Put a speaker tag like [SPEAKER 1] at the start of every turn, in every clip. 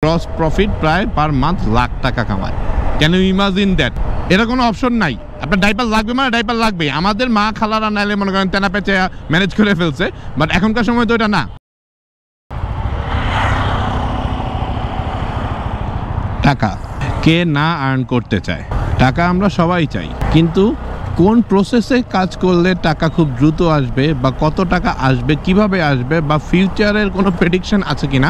[SPEAKER 1] Gross profit প্রায় per month lakh টাকা কামায়। Can you imagine that? এটা কোনো অপশন নাই। আপনার ডাইপার লাগবে মানে ডাইপার লাগবে। আমাদের মা খালারা নাইলে মনে করেন তেনা পেঁচে ম্যানেজ করে ফেলছে, বাট এখনকার সময় তো এটা না। টাকা কে না আর্ন করতে চায়? টাকা আমরা সবাই চাই, কিন্তু কোন প্রসেসে কাজ করলে টাকা খুব দ্রুত আসবে বা কত টাকা আসবে, কিভাবে আসবে, বা ফিউচারের কোনো প্রেডিকশন আছে কিনা,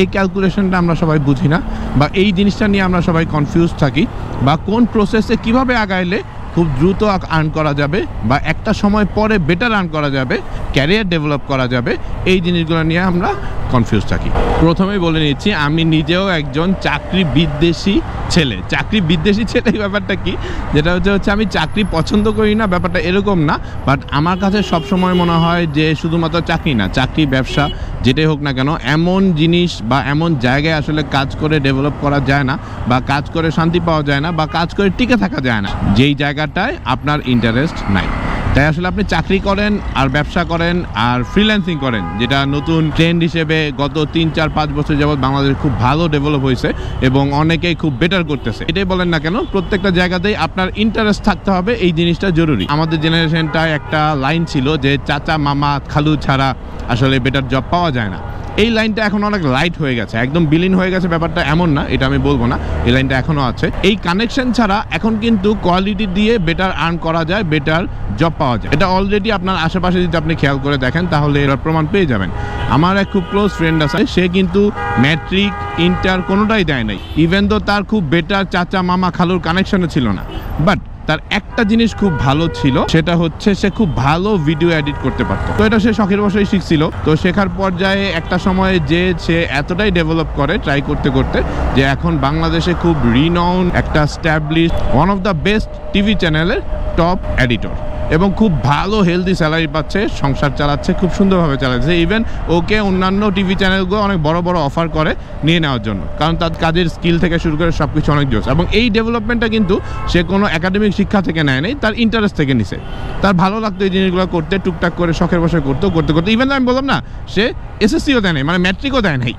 [SPEAKER 1] এই ক্যালকুলেশনটা আমরা সবাই বুঝি না, বা এই জিনিসটা নিয়ে আমরা সবাই কনফিউজ থাকি, বা কোন প্রসেসে কিভাবে আগাইলে খুব দ্রুত আর্ন করা যাবে বা একটা সময় পরে বেটার আর্ন করা যাবে, ক্যারিয়ার ডেভেলপ করা যাবে, এই জিনিসগুলো নিয়ে আমরা কনফিউজ থাকি। প্রথমেই বলে নিচ্ছি, আমি নিজেও একজন চাকরি বিদ্বেষী ছেলে। চাকরি বিদ্বেষী ছেলে এই ব্যাপারটা কি, যেটা হচ্ছে আমি চাকরি পছন্দ করি না, ব্যাপারটা এরকম না, বাট আমার কাছে সবসময় মনে হয় যে শুধুমাত্র চাকরি না, চাকরি ব্যবসা যেটাই হোক না কেন, এমন জিনিস বা এমন জায়গায় আসলে কাজ করে ডেভেলপ করা যায় না, বা কাজ করে শান্তি পাওয়া যায় না, বা কাজ করে টিকে থাকা যায় না যেই জায়গাটায় আপনার ইন্টারেস্ট নাই। তাই আসলে আপনি চাকরি করেন আর ব্যবসা করেন আর ফ্রিল্যান্সিং করেন, যেটা নতুন ট্রেন্ড হিসেবে গত 3-4-5 বছর যাবৎ বাংলাদেশে খুব ভালো ডেভেলপ হয়েছে এবং অনেকেই খুব বেটার করতেছে। এটাই বলেন না কেন, প্রত্যেকটা জায়গাতেই আপনার ইন্টারেস্ট থাকতে হবে, এই জিনিসটা জরুরি। আমাদের জেনারেশনটায় একটা লাইন ছিল যে চাচা মামা খালু ছাড়া আসলে বেটার জব পাওয়া যায় না। এই লাইনটা এখন অনেক লাইট হয়ে গেছে, একদম বিলীন হয়ে গেছে ব্যাপারটা এমন না, এটা আমি বলবো না, এই লাইনটা এখনও আছে। এই কানেকশন ছাড়া এখন কিন্তু কোয়ালিটি দিয়ে বেটার আর্ন করা যায়, বেটার জব পাওয়া যায়। এটা অলরেডি আপনার আশেপাশে যদি আপনি খেয়াল করে দেখেন তাহলে এর প্রমাণ পেয়ে যাবেন। আমার এক খুব ক্লোজ ফ্রেন্ড আছে, সে কিন্তু ম্যাট্রিক ইন্টার কোনোটাই দেয় নাই, ইভেন তো তার খুব বেটার চাচা মামা খালুর কানেকশনে ছিল না, বাট তার একটা জিনিস খুব ভালো ছিল, সেটা হচ্ছে সে খুব ভালো ভিডিও এডিট করতে পারতো। তো এটা সে শখের বসেই শিখছিল। তো শেখার পর্যায়ে একটা সময়ে যে সে এতটাই ডেভেলপ করে ট্রাই করতে করতে, যে এখন বাংলাদেশে খুব রিনাউন একটা establish one of the best TV চ্যানেলের টপ এডিটর, এবং খুব ভালো হেলদি স্যালারি পাচ্ছে, সংসার চালাচ্ছে, খুব সুন্দরভাবে চালাচ্ছে। ইভেন ওকে অন্যান্য টিভি চ্যানেলগুলো অনেক বড় বড় অফার করে নিয়ে নেওয়ার জন্য, কারণ তার কাজের স্কিল থেকে শুরু করে সব কিছু অনেক জোস। এবং এই ডেভেলপমেন্টটা কিন্তু সে কোনো একাডেমিক শিক্ষা থেকে নেয় নাই, তার ইন্টারেস্ট থেকে নিছে। তার ভালো লাগতো এই জিনিসগুলো করতে, টুকটাক করে শখের বসে করতে করতে ইভেন আমি বললাম না, সে এসএসসিও দেয় নাই, মানে ম্যাট্রিকও দেয় নাই।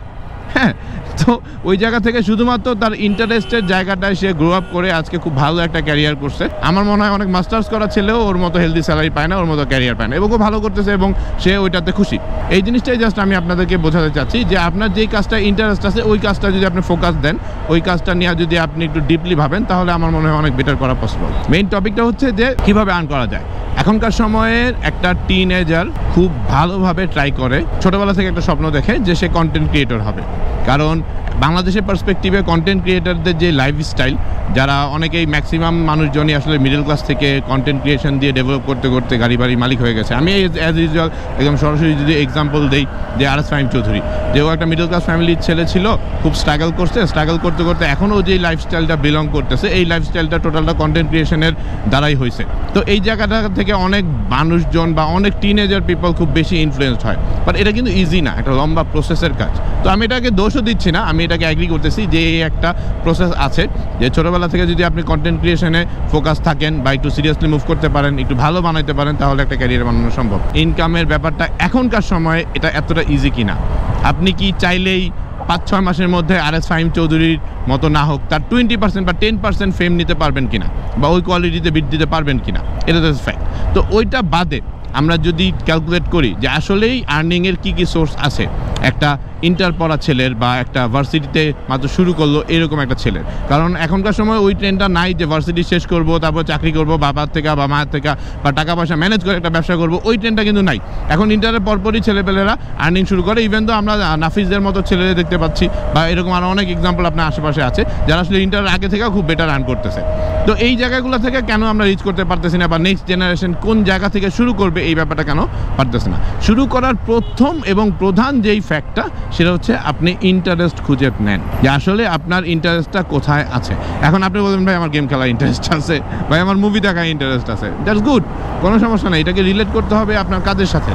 [SPEAKER 1] হ্যাঁ, তো ওই জায়গা থেকে শুধুমাত্র তার ইন্টারেস্টের জায়গাটায় সে গ্রো আপ করে আজকে খুব ভালো একটা ক্যারিয়ার করছে। আমার মনে হয় অনেক মাস্টার্স করা ছেলেও ওর মতো হেলদি স্যালারি পায় না, ওর মতো ক্যারিয়ার পায় না, এবং ও ভালো করতেছে এবং সে ওইটাতে খুশি। এই জিনিসটাই জাস্ট আমি আপনাদেরকে বোঝাতে চাচ্ছি যে আপনার যেই কাজটা ইন্টারেস্ট আছে, ওই কাজটা যদি আপনি ফোকাস দেন, ওই কাজটা নিয়ে যদি আপনি একটু ডিপলি ভাবেন, তাহলে আমার মনে হয় অনেক বেটার করা পসিবল। মেইন টপিকটা হচ্ছে যে কীভাবে আর্ন করা যায়। এখনকার সময়ের একটা টিনেজার খুব ভালোভাবে ট্রাই করে, ছোটোবেলা থেকে একটা স্বপ্ন দেখে যে সে কন্টেন্ট ক্রিয়েটর হবে। কারণ বাংলাদেশের পার্সপেক্টিভে কন্টেন্ট ক্রিয়েটারদের যে লাইফস্টাইল, যারা অনেকেই ম্যাক্সিমাম মানুষজনই আসলে মিডল ক্লাস থেকে কন্টেন্ট ক্রিয়েশন দিয়ে ডেভেলপ করতে করতে গাড়ি বাড়ির মালিক হয়ে গেছে। আমি অ্যাজ ইউজুয়াল একদম সরাসরি যদি এক্সাম্পল দিই, যে আরএস ফাহিম চৌধুরী, যে ও একটা মিডল ক্লাস ফ্যামিলির ছেলে ছিল, খুব স্ট্রাগল করতে করতে এখনও যে লাইফস্টাইলটা বিলং করতেছে, এই লাইফস্টাইলটা টোটালটা কন্টেন্ট ক্রিয়েশনের দ্বারাই হয়েছে। তো এই জায়গাটা থেকে অনেক মানুষজন বা অনেক টিনেজার পিপল খুব বেশি ইনফ্লুয়েসড হয়, বাট এটা কিন্তু ইজি না, একটা লম্বা প্রসেসের কাজ। তো আমি এটাকে দোষও দিচ্ছি না, আমি এটাকে অ্যাগ্রি করতেছি যে এই একটা প্রসেস আছে, যে ছোটোবেলা থেকে যদি আপনি কন্টেন্ট ক্রিয়েশনে ফোকাস থাকেন বা একটু সিরিয়াসলি মুভ করতে পারেন, একটু ভালো বানাইতে পারেন, তাহলে একটা ক্যারিয়ার বানানো সম্ভব। ইনকামের ব্যাপারটা এখনকার সময়ে এটা এতটা ইজি কিনা, আপনি কি চাইলেই 5-6 মাসের মধ্যে আরএস ফাহিম চৌধুরীর মতো না হোক তার 20% বা 10% ফেম নিতে পারবেন কিনা, বা ওই কোয়ালিটিতে বিট দিতে পারবেন কিনা, এটা তো ফ্যাক্ট। তো ওইটা বাদে আমরা যদি ক্যালকুলেট করি যে আসলেই আর্নিংয়ের কী কী সোর্স আছে একটা ইন্টার পড়া ছেলের বা একটা ভার্সিটিতে মাত্র শুরু করলো এরকম একটা ছেলের, কারণ এখনকার সময় ওই ট্রেন্ডটা নাই যে ভার্সিটি শেষ করব, তারপর চাকরি করব বাবার থেকে বা মায়ের থেকে, বা টাকা পয়সা ম্যানেজ করে একটা ব্যবসা করব, ওই ট্রেন্ডটা কিন্তু নাই। এখন ইন্টারের পরপরই ছেলেপেলেরা আর্নিং শুরু করে। ইভেন তো আমরা নাফিসদের মতো ছেলেদের দেখতে পাচ্ছি, বা এরকম আরও অনেক এক্সাম্পল আপনার আশেপাশে আছে, যারা আসলে ইন্টারের আগে থেকেও খুব বেটার আর্ন করতেছে। তো এই জায়গাগুলো থেকে কেন আমরা রিচ করতে পারতেছি না, বা নেক্সট জেনারেশন কোন জায়গা থেকে শুরু করবে, এই ব্যাপারটা কেন পারতেছে না? শুরু করার প্রথম এবং প্রধান যেই ফ্যাক্টটা, সেটা হচ্ছে আপনি ইন্টারেস্ট খুঁজে নেন, যে আসলে আপনার ইন্টারেস্টটা কোথায় আছে। এখন আপনি বলবেন ভাই আমার গেম খেলার ইন্টারেস্ট আছে, ভাই আমার মুভি দেখার ইন্টারেস্ট আছে, দ্যাটস গুড, কোনো সমস্যা নেই। এটাকে রিলেট করতে হবে আপনার কাজের সাথে।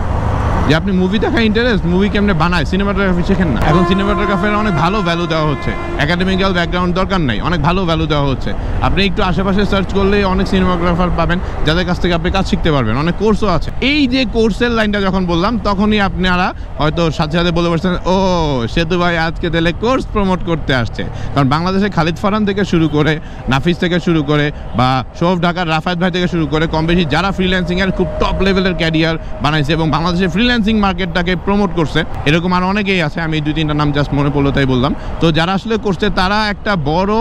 [SPEAKER 1] যে আপনি মুভি দেখা ইন্টারেস্ট, মুভি কেমনে বানায়, সিনেমাটোগ্রাফি শেখেন না। এখন সিনেমাটোগ্রাফির অনেক ভালো ভ্যালু দেওয়া হচ্ছে, একাডেমিক্যাল ব্যাকগ্রাউন্ড দরকার নাই, অনেক ভালো ভ্যালু দেওয়া হচ্ছে। আপনি একটু আশেপাশে সার্চ করলে অনেক সিনেমাটোগ্রাফার পাবেন যাদের কাছ থেকে আপনি কাজ শিখতে পারবেন, অনেক কোর্সও আছে। এই যে কোর্সের লাইনটা যখন বললাম তখনই আপনারা হয়তো সাথে সাথে বলে বসছেন, ও সেতু ভাই আজকে তাহলে কোর্স প্রমোট করতে আসছে। কারণ বাংলাদেশে খালিদ ফারহান থেকে শুরু করে, নাফিস থেকে শুরু করে, বা শোভ ঢাকার রাফায়েত ভাই থেকে শুরু করে কম বেশি যারা ফ্রিল্যান্সিংয়ের খুব টপ লেভেলের ক্যারিয়ার বানাইছে এবং বাংলাদেশের ফ্রিল্যান্সিং মার্কেটটাকে প্রমোট করছে, এরকম আর অনেকেই আছে। আমি 2-3টা নাম জাস্ট মনে পড়লো তাই বললাম। তো যারা আসলে করছে তারা একটা বড়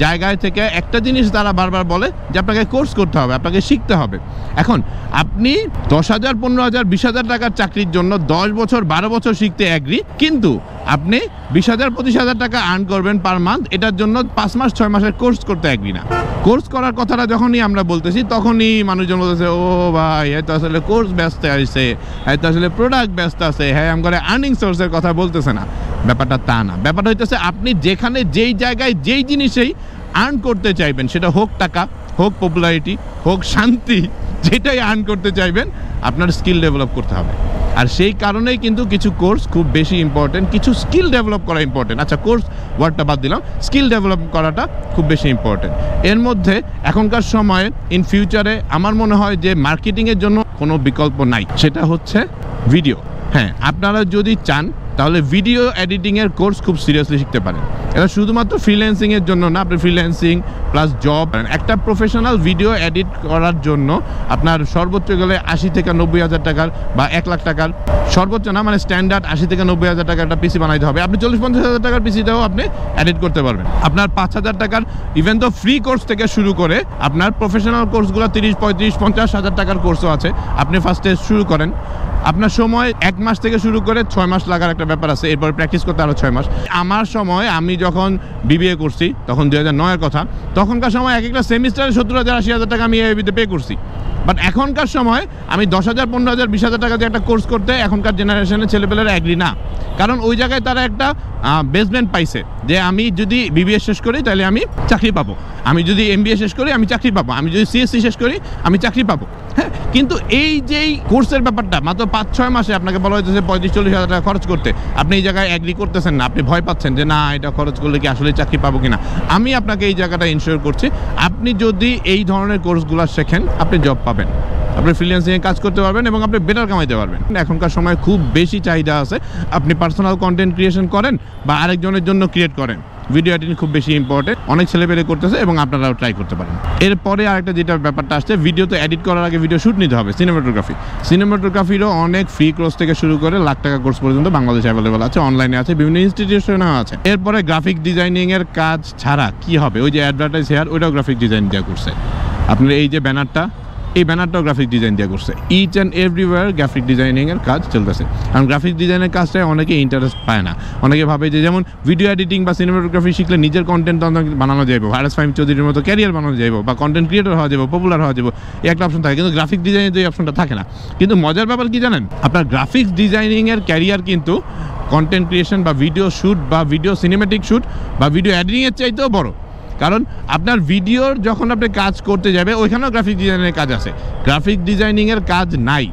[SPEAKER 1] জায়গায় থেকে একটা জিনিস তারা বারবার বলে যে আপনাকে কোর্স করতে হবে, আপনাকে শিখতে হবে। এখন আপনি 10,000, 15,000, 20,000 টাকার চাকরির জন্য 10 বছর 12 বছর শিখতে অ্যাগ্রি, কিন্তু আপনি 20,000, 25,000 টাকা আর্ন করবেন পার মান্থ, এটার জন্য 5 মাস 6 মাসের কোর্স করতে অ্যাগ্রি না। কোর্স করার কথাটা যখনই আমরা বলতেছি তখনই মানুষজন বলতেছে, ও ভাই হয়তো আসলে কোর্স ব্যস্ত আসছে, হয়তো আসলে প্রোডাক্ট ব্যস্ত আছে, হ্যাঁ আমার আর্নিং সোর্সের কথা বলতেছে না। ব্যাপারটা তা না। ব্যাপারটা হইতেছে আপনি যেখানে যেই জায়গায় যেই জিনিসেই আর্ন করতে চাইবেন, সেটা হোক টাকা, হোক পপুলারিটি, হোক শান্তি, যেটাই আর্ন করতে চাইবেন আপনার স্কিল ডেভেলপ করতে হবে। আর সেই কারণেই কিন্তু কিছু কোর্স খুব বেশি ইম্পর্টেন্ট, কিছু স্কিল ডেভেলপ করা ইম্পর্টেন্ট। আচ্ছা কোর্স ওয়ার্ডটা বাদ দিলাম, স্কিল ডেভেলপ করাটা খুব বেশি ইম্পর্টেন্ট। এর মধ্যে এখনকার সময়ে ইন ফিউচারে আমার মনে হয় যে মার্কেটিংয়ের জন্য কোনো বিকল্প নাই, সেটা হচ্ছে ভিডিও। হ্যাঁ, আপনারা যদি চান তাহলে ভিডিও এডিটিংয়ের কোর্স খুব সিরিয়াসলি শিখতে পারেন। এটা শুধুমাত্র ফ্রিল্যান্সিংয়ের জন্য না, আপনি ফ্রিল্যান্সিং প্লাস জব, একটা প্রফেশনাল ভিডিও এডিট করার জন্য আপনার সর্বোচ্চ গেলে 80 থেকে 90,000 টাকার বা 1 লাখ টাকার, সর্বোচ্চ না মানে স্ট্যান্ডার্ড 80 থেকে 90,000 টাকার একটা পিসি বানাইতে হবে। আপনি 40-50,000 টাকার পিসিটাও আপনি এডিট করতে পারবেন। আপনার 5,000 টাকার ইভেন তো ফ্রি কোর্স থেকে শুরু করে আপনার প্রফেশনাল কোর্সগুলো 30, 35, 50,000 টাকার কোর্সও আছে। আপনি ফার্স্টে শুরু করেন, আপনার সময় 1 মাস থেকে শুরু করে 6 মাস লাগার একটা ব্যাপার আছে, এরপরে প্র্যাকটিস করতে আরও 6 মাস। আমার সময় আমি যখন বিবিএ করছি তখন 2009-এর কথা, তখনকার সময় এক একটা সেমিস্টারে 70,000-80,000 টাকা আমি এবিতে পে করছি। বাট এখনকার সময় আমি 10,000, 15,000, 20,000 টাকা দিয়ে একটা কোর্স করতে এখনকার জেনারেশনের ছেলেপেলেরা অ্যাগ্রি না। কারণ ওই জায়গায় তারা একটা বেসমেন্ট পাইছে যে আমি যদি বিবিএ শেষ করি তাহলে আমি চাকরি পাবো, আমি যদি এমবিএ শেষ করি আমি চাকরি পাবো, আমি যদি সিএসসি শেষ করি আমি চাকরি পাবো। হ্যাঁ, কিন্তু এই যেই কোর্সের ব্যাপারটা মাত্র 5-6 মাসে আপনাকে বলা হয়েছে 35-40,000 টাকা খরচ করতে, আপনি এই জায়গায় অ্যাগ্রি করতেছেন না, আপনি ভয় পাচ্ছেন যে না এটা খরচ করলে কি আসলে চাকরি পাবো কিনা। আমি আপনাকে এই জায়গাটা ইনশিওর করছি, আপনি যদি এই ধরনের কোর্সগুলো শেখেন আপনি জব পাবেন, আপনি ফ্রিল্যান্সিংয়ে কাজ করতে পারবেন এবং আপনি বেটার কামাইতে পারবেন। এখনকার সময় খুব বেশি চাহিদা আছে, আপনি পার্সোনাল কন্টেন্ট ক্রিয়েশন করেন বা আরেকজনের জন্য ক্রিয়েট করেন, ভিডিও এডিটিং খুব বেশি ইম্পর্টেন্ট, অনেক ছেলেপেলে করতেছে এবং আপনারাও ট্রাই করতে পারেন। এরপরে আরেকটা যেটা ব্যাপারটা আসছে, ভিডিও তো এডিট করার আগে ভিডিও শ্যুট নিতে হবে। সিনেমাটোগ্রাফিরও অনেক ফ্রি কোর্স থেকে শুরু করে লাখ টাকা কোর্স পর্যন্ত বাংলাদেশে অ্যাভেলেবল আছে, অনলাইনে আছে, বিভিন্ন ইনস্টিটিউশনেও আছে। এরপরে গ্রাফিক ডিজাইনিংয়ের কাজ ছাড়া কি হবে, ওই যে অ্যাডভার্টাইজ হেয়ার ওইটাও গ্রাফিক ডিজাইন দেওয়া করছে। আপনার এই যে ব্যানারটা, এই ব্যানারটাও গ্রাফিক ডিজাইন দেওয়া করছে। ইচ অ্যান্ড এভরিওয়্যার গ্রাফিক ডিজাইনিংয়ের কাজ চলতেছে। কারণ গ্রাফিক ডিজাইনের কাজটায় অনেকে ইন্টারেস্ট পায় না, অনেকে ভাবে যে যেমন ভিডিও এডিটিং বা সিনেমাটোগ্রাফি শিখলে নিজের কন্টেন্ট বানানো যাইব, হারেস ফাহিম চৌধুরীর মতো ক্যারিয়ার বানানো যাইব বা কন্টেন্ট ক্রিয়েটর হওয়া যাবে, পপুলার হওয়া যাবে, এই একটা অপশন থাকে। কিন্তু গ্রাফিক ডিজাইনের এই অপশনটা থাকে না। কিন্তু মজার ব্যাপার কি জানেন, আপনার গ্রাফিক্স ডিজাইনিংয়ের ক্যারিয়ার কিন্তু কন্টেন্ট ক্রিয়েশন বা ভিডিও শ্যুট বা ভিডিও সিনেমেটিক শ্যুট বা ভিডিও এডিটিংয়ের চাইতেও বড়। কারণ আপনার ভিডিওর যখন আপনি কাজ করতে যাবে ওইখানেও গ্রাফিক ডিজাইনের কাজ আছে, গ্রাফিক ডিজাইনিংয়ের কাজ নাই,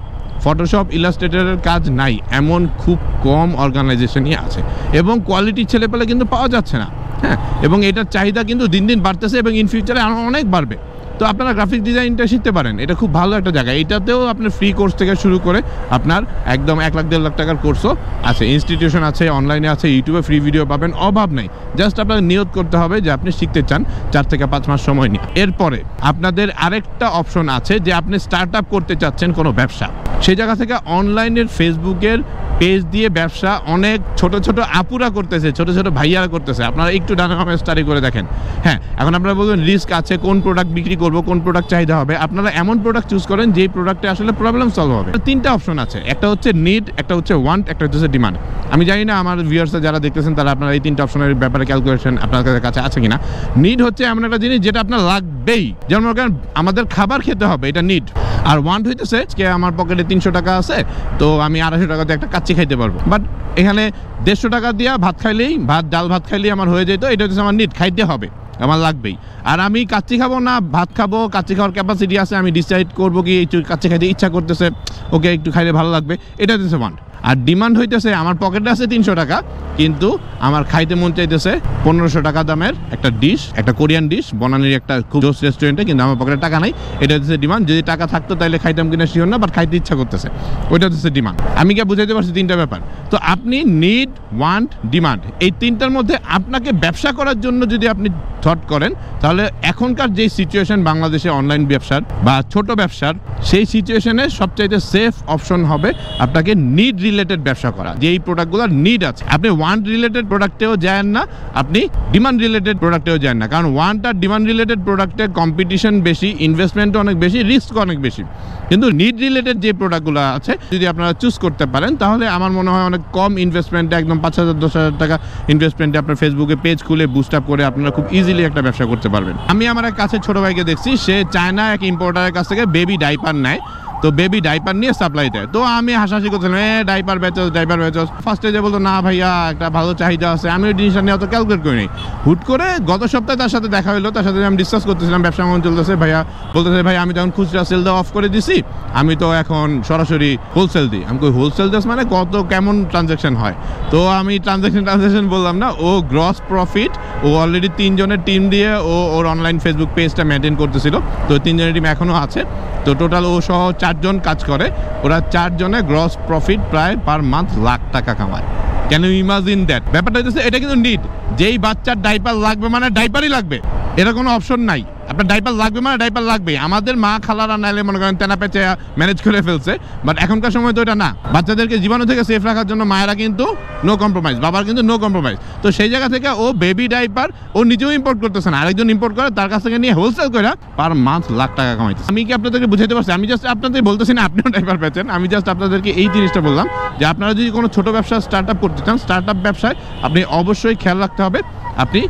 [SPEAKER 1] ফটোশপ ইলাস্ট্রেটরের কাজ নাই, এমন খুব কম অর্গানাইজেশনই আছে এবং কোয়ালিটির ছেলেপেলে কিন্তু পাওয়া যাচ্ছে না। হ্যাঁ, এবং এটার চাহিদা কিন্তু দিন দিন বাড়তেছে এবং ইন ফিউচারে আরও অনেক বাড়বে। তো আপনারা গ্রাফিক ডিজাইনটা শিখতে পারেন, এটা খুব ভালো একটা জায়গা। এটাতেও আপনার ফ্রি কোর্স থেকে শুরু করে আপনার একদম 1 লাখ 1.5 লাখ টাকার কোর্সও আছে, ইনস্টিটিউশন আছে, অনলাইনে আছে, ইউটিউবে ফ্রি ভিডিও পাবেন, অভাব নেই। জাস্ট আপনার নিয়ত করতে হবে যে আপনি শিখতে চান, 4 থেকে 5 মাস সময় নিয়ে। এরপরে আপনাদের আরেকটা অপশন আছে যে আপনি স্টার্ট আপ করতে চাচ্ছেন কোনো ব্যবসা, সেই জায়গা থেকে অনলাইনের ফেসবুকের পেজ দিয়ে ব্যবসা অনেক ছোট ছোট আপুরা করতেছে, ছোট ছোট ভাইয়ারা করতেছে। আপনারা একটু ডানামে স্টাডি করে দেখেন। হ্যাঁ, এখন আপনারা বলবেন রিস্ক আছে, কোন প্রোডাক্ট বিক্রি করবো, কোন প্রোডাক্ট চাহিদা হবে। আপনারা এমন প্রোডাক্ট চুজ করেন যেই প্রোডাক্টে আসলে প্রবলেম সলভ হবে। 3টা অপশন আছে, একটা হচ্ছে নিড, একটা হচ্ছে ওয়ান্ট, একটা হচ্ছে ডিমান্ড। আমি জানি না আমার ভিউয়ার্সরা যারা দেখতেছেন তারা আপনারা এই 3টা অপশনের ব্যাপারে ক্যালকুলেশন আপনার কাছে আছে কিনা। নিড হচ্ছে এমন একটা জিনিস যেটা আপনার লাগবেই, যেমন আমাদের খাবার খেতে হবে, এটা নিড। আর ওয়ান্ট হইতেছে যে আমার পকেটে 300 টাকা আছে, তো আমি 250 টাকাতে একটা কাচ্চি খাইতে পারবো। বাট এখানে 150 টাকা দিয়ে ভাত খাইলেই, ডাল ভাত খাইলেই আমার হয়ে যেত, এটা হচ্ছে আমার নিড, খাইতে হবে, আমার লাগবেই। আর আমি কাচ্চি খাবো না ভাত খাবো, কাচ্চি খাওয়ার ক্যাপাসিটি আছে, আমি ডিসাইড করবো কি একটু কাচ্চি খাইতে ইচ্ছা করতেছে, ওকে একটু খাইলে ভালো লাগবে, এটা হচ্ছে ওয়ান্ট। আর ডিমান্ড হইতেছে আমার পকেটে আছে 300 টাকা, কিন্তু আমার খাইতে মন চাইতেছে 1500 টাকা দামের একটা ডিশ, একটা কোরিয়ান ডিশ বনানীর একটা খুব জোস রেস্টুরেন্টে, কিন্তু আমার পকেটে টাকা নাই। এটা হচ্ছে ডিমান্ড। যদি টাকা থাকতো তাহলে খাইতাম কিনা শিওর না, বাট খাইতে ইচ্ছা করতেছে, ওইটা হচ্ছে ডিমান্ড। আমি কি বুঝাইতে পারছি তিনটা ব্যাপার? তো আপনি নিড, ওয়ান্ট, ডিমান্ড, এই তিনটার মধ্যে আপনাকে ব্যবসা করার জন্য যদি আপনি থট করেন, তাহলে এখনকার যে সিচুয়েশন বাংলাদেশে অনলাইন ব্যবসার বা ছোট ব্যবসার, সেই সিচুয়েশনে সবচাইতে সেফ অপশন হবে আপনাকে নিড রিলেটেড ব্যবসা করা। যেই প্রোডাক্টগুলোর নিড আছে, আপনি ওয়ান্ট রিলেটেড প্রোডাক্টেও যান না, আপনি ডিমান্ড রিলেটেড প্রোডাক্টেও যান না, কারণ ওয়ান্ট আর ডিমান্ড রিলেটেড প্রোডাক্টে কম্পিটিশন বেশি, ইনভেস্টমেন্ট অনেক বেশি, রিস্ক অনেক বেশি। কিন্তু নিড রিলেটেড যে প্রোডাক্টগুলো আছে যদি আপনারা চুজ করতে পারেন, তাহলে আমার মনে হয় অনেক কম ইনভেস্টমেন্টে, একদম 5000-10,000 টাকা ইনভেস্টমেন্টে আপনার ফেসবুকে পেজ খুলে বুস্ট আপ করে আপনারা খুব ইজিলি একটা ব্যবসা করতে পারবেন। আমি আমার এক কাছে ছোট ভাইকে দেখছি, সে চায়না এক ইম্পোর্টারের কাছ থেকে বেবি ডাইপার নেয়, তো বেবি ডাইপার নিয়ে সাপ্লাই দেয়। তো আমি হাসাহাসি করছিলাম, ডাইপার বেচোস, ডাইপার বেচোস। ফার্স্টে যে বলতো না ভাইয়া একটা ভালো চাহিদা আছে, আমি ওই জিনিসটা নিয়ে অত ক্যালকুলেট করিনি। হুট করে গত সপ্তাহে তার সাথে দেখা হলো, তার সাথে আমি ডিসকাস করতেছিলাম ব্যবসা কেমন চলতেছে। ভাইয়া বলতেছে ভাই আমি তখন খুচরা সেল দেওয়া অফ করে দিছি, আমি তো এখন সরাসরি হোলসেল দিই। আমি কই হোলসেল দিস মানে কত কেমন ট্রানজ্যাকশন হয়? তো আমি ট্রানজ্যাকশন বললাম না, ও গ্রস প্রফিট, ও অলরেডি 3 জনের টিম দিয়ে ওর অনলাইন ফেসবুক পেজটা মেনটেন করতেছিল। তো 3 জনের টিম এখনও আছে। তো টোটাল ও সহ 4 জন কাজ করে, ওরা 4 জনে গ্রস প্রফিট প্রায় পার মান্থ লাখ টাকা কামায়। Can you imagine that? ব্যাপারটা হচ্ছে এটা কিন্তু নিড। যেই বাচ্চার ডাইপার লাগবে মানে ডাইপারই লাগবে, এটা কোনো অপশন নাই। আপনার ডাইপার লাগবে মানে ডাইপার লাগবে। আমাদের মা খালারা নাইলে মনে করেন তেনা পেঁচে ম্যানেজ করে ফেলছে, বাট এখনকার সময় তো এটা না। বাচ্চাদেরকে জীবাণু থেকে সেফ রাখার জন্য মায়েরা কিন্তু নো কম্প্রোমাইজ, বাবার কিন্তু নো কম্প্রোমাইজ। তো সেই জায়গা থেকে ও বেবি ডাইপার ও নিজেও ইম্পোর্ট করতেছে না, আরেকজন ইম্পোর্ট করে তার কাছ থেকে নিয়ে হোলসেল করে পার মান্থ লাখ টাকা কামাইতেছে। আমি কি আপনাদেরকে বুঝাইতে পারছি? আমি জাস্ট আপনাদের বলতেছি না আপনিও ডাইপার পেয়েছেন, আমি জাস্ট আপনাদেরকে এই জিনিসটা বললাম যে আপনারা যদি কোনো ছোটো ব্যবসা স্টার্ট আপ করতে চান, স্টার্ট আপ ব্যবসায় আপনি অবশ্যই খেয়াল রাখতে হবে আপনি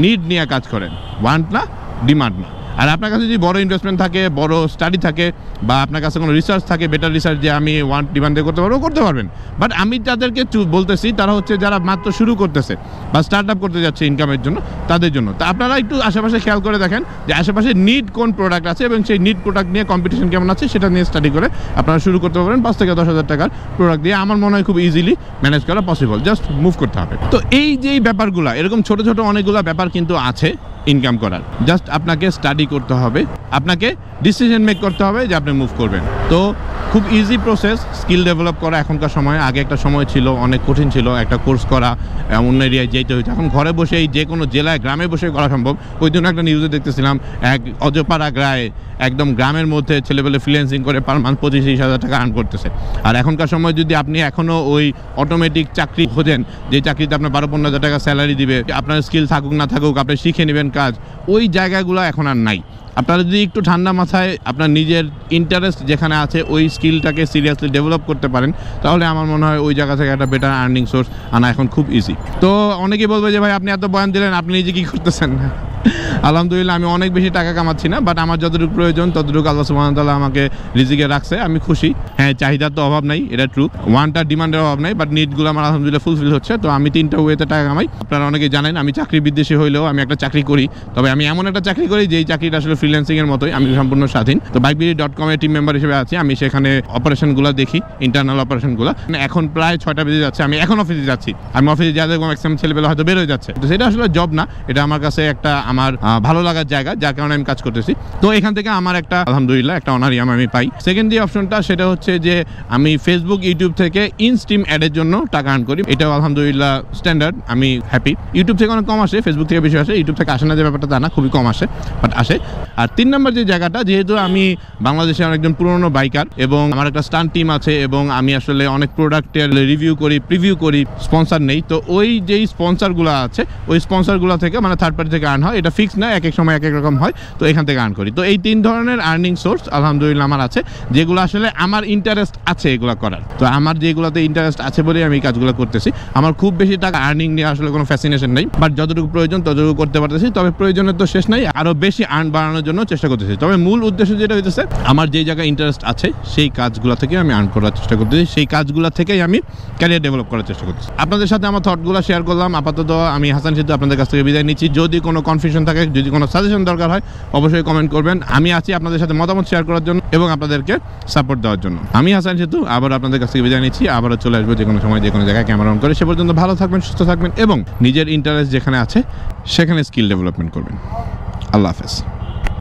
[SPEAKER 1] নিড নিয়ে কাজ করেন, ওয়ান্ট না, ডিমান্ড না। আর আপনার কাছে যদি বড় ইনভেস্টমেন্ট থাকে, বড় স্টাডি থাকে, বা আপনার কাছে কোনো রিসার্চ থাকে, বেটার রিসার্চ যে আমি ওয়ান্ট ডিমান্ডে করতে পারবো, করতে পারবেন। বাট আমি যাদেরকে বলতেছি তারা হচ্ছে যারা মাত্র শুরু করতেছে বা স্টার্ট আপ করতে যাচ্ছে ইনকামের জন্য, তাদের জন্য। তা আপনারা একটু আশেপাশে খেয়াল করে দেখেন যে আশেপাশে নিড কোন প্রোডাক্ট আছে এবং সেই নিড প্রোডাক্ট নিয়ে কম্পিটিশন কেমন আছে সেটা নিয়ে স্টাডি করে আপনারা শুরু করতে পারবেন। 5 থেকে 10,000 টাকার প্রোডাক্ট দিয়ে আমার মনে হয় খুব ইজিলি ম্যানেজ করা পসিবল, জাস্ট মুভ করতে হবে। তো এই যে ব্যাপারগুলো, এরকম ছোট ছোট অনেকগুলো ব্যাপার কিন্তু আছে ইনকাম করার। জাস্ট আপনাকে স্টাডি করতে হবে, আপনাকে ডিসিশন মেক করতে হবে যে আপনি মুভ করবেন। তো খুব ইজি প্রসেস স্কিল ডেভেলপ করা এখনকার সময়। আগে একটা সময় ছিল অনেক কঠিন ছিল, একটা কোর্স করা, অন্য এরিয়ায় যেতে হইতো। এখন ঘরে বসেই যে কোনো জেলায়, গ্রামে বসে করা সম্ভব। ওই জন্য একটা নিউজে দেখতেছিলাম, এক অজপাড়া গ্রায়ে একদম গ্রামের মধ্যে ছেলেপেলে ফ্রিল্যান্সিং করে পার মান্থ 25,000 টাকা আর্ন করতেছে। আর এখনকার সময় যদি আপনি এখনও ওই অটোমেটিক চাকরি খোঁজেন, যে চাকরিতে আপনার 12-15,000 টাকা স্যালারি দিবে, আপনার স্কিল থাকুক না থাকুক আপনি শিখে নেবেন কাজ, ওই জায়গাগুলো এখন আর নাই। আপনারা যদি একটু ঠান্ডা মাথায় আপনার নিজের ইন্টারেস্ট যেখানে আছে ওই স্কিলটাকে সিরিয়াসলি ডেভেলপ করতে পারেন, তাহলে আমার মনে হয় ওই জায়গা থেকে একটা বেটার আর্নিং সোর্স আনা এখন খুব ইজি। তো অনেকেই বলবে যে ভাই আপনি এত বয়ান দিলেন, আপনি নিজে কী করতেছেন? আলহামদুলিল্লাহ আমি অনেক বেশি টাকা কামাচ্ছি না, বাট আমার যতটুকু প্রয়োজন ততটুকু আল্লাহ সুবহানাহু ওয়া তাআলা আমাকে রিজিকে রাখছে, আমি খুশি। হ্যাঁ, চাহিদার তো অভাব নাই, এটা ট্রু। ওয়ানটা ডিমান্ডের অভাব নাই, বাট নিডগুলো আমার আলহামদুলিল্লাহ ফুলফিল হচ্ছে। তো আমি 3টা ওয়েতে টাকা কামাই। আপনারা অনেকেই জানেন আমি চাকরি বিদ্বেষী হইলেও আমি একটা চাকরি করি, তবে আমি এমন একটা চাকরি করি যেই চাকরিটা আসলে ফ্রিল্যান্সিংয়ের মতোই, আমি সম্পূর্ণ স্বাধীন। তো bikebidy.com এর টিম মেম্বার হিসেবে আছি, আমি সেখানে অপারেশনগুলো দেখি, ইন্টারনাল অপারেশনগুলো। এখন প্রায় 6টা বেজে যাচ্ছে, আমি এখন অফিসে যাচ্ছি। আমি অফিসে যাদের ম্যাক্সিমাম ছেলেপেলে হয়তো বের হয়ে যাচ্ছে, তো সেটা আসলে জব না, এটা আমার কাছে একটা আমার ভালো লাগার জায়গা, যার কারণে আমি কাজ করতেছি। তো এখান থেকে আমার একটা আলহামদুলিল্লাহ একটা অনারিয়াম আমি পাই। সেকেন্ড যে অপশনটা সেটা হচ্ছে যে আমি ফেসবুক, ইউটিউব থেকে ইনস্ট্রিম অ্যাডের জন্য টাকা আর্ন করি। এটাও আলহামদুলিল্লাহ স্ট্যান্ডার্ড, আমি হ্যাপি। ইউটিউব থেকে অনেক কম আসে, ফেসবুক থেকে বেশি আসে। ইউটিউব থেকে আসে না যে ব্যাপারটা তা না, খুবই কম আসে, বাট আসে। আর 3 নম্বর যে জায়গাটা, যেহেতু আমি বাংলাদেশে অনেকজন পুরনো বাইকার এবং আমার একটা স্টান্ট টিম আছে এবং আমি আসলে অনেক প্রোডাক্টের রিভিউ করি, প্রিভিউ করি, স্পন্সর নেই। তো ওই যেই স্পন্সরগুলো আছে ওই স্পন্সরগুলো থেকে মানে থার্ড পার্টি থেকে আর্ন হয়, এটা ফিক্স না, এক এক সময় এক এক রকম হয়, তো এখান থেকে আর্ন করি। তো এই 3 ধরনের আর্নিং সোর্স আলহামদুলিল্লাহ আমার আছে, যেগুলো আসলে আমার ইন্টারেস্ট আছে এগুলো করার। তো আমার যেগুলোতে ইন্টারেস্ট আছে বলে আমি এই কাজগুলো করতেছি। আমার খুব বেশি টাকা আর্নিং নিয়ে আসলে কোনো ফ্যাসিনেশন নেই, বাট যতটুকু প্রয়োজন ততটুকু করতে পারতেছি। তবে প্রয়োজনের তো শেষ নাই, আরও বেশি আর্ন বাড়ানোর জন্য চেষ্টা করতেছি। তবে মূল উদ্দেশ্য যেটা হইতেছে, আমার যেই জায়গায় ইন্টারেস্ট আছে সেই কাজগুলো থেকে আমি আর্ন করার চেষ্টা করতেছি, সেই কাজগুলো থেকেই আমি ক্যারিয়ার ডেভেলপ করার চেষ্টা করতেছি। আপনাদের সাথে আমার থটগুলো শেয়ার করলাম। আপাতত আমি হাসান সিদ্ধু আপনাদের কাছ থেকে বিদায় নিচ্ছি। যদি কোনো কনফিউশন থাকে যদি কোনো সাজেশন দরকার হয় অবশ্যই কমেন্ট করবেন। আমি আছি আপনাদের সাথে মতামত শেয়ার করার জন্য এবং আপনাদেরকে সাপোর্ট দেওয়ার জন্য। আমি হাসান সেতু আবার আপনাদের কাছ থেকে বিদায় নিচ্ছি। আবারও চলে আসবো যে কোনো সময় যে কোনো জায়গায় ক্যামেরা অন করে। সে পর্যন্ত ভালো থাকবেন, সুস্থ থাকবেন এবং নিজের ইন্টারেস্ট যেখানে আছে সেখানে স্কিল ডেভেলপমেন্ট করবেন। আল্লাহ হাফেজ।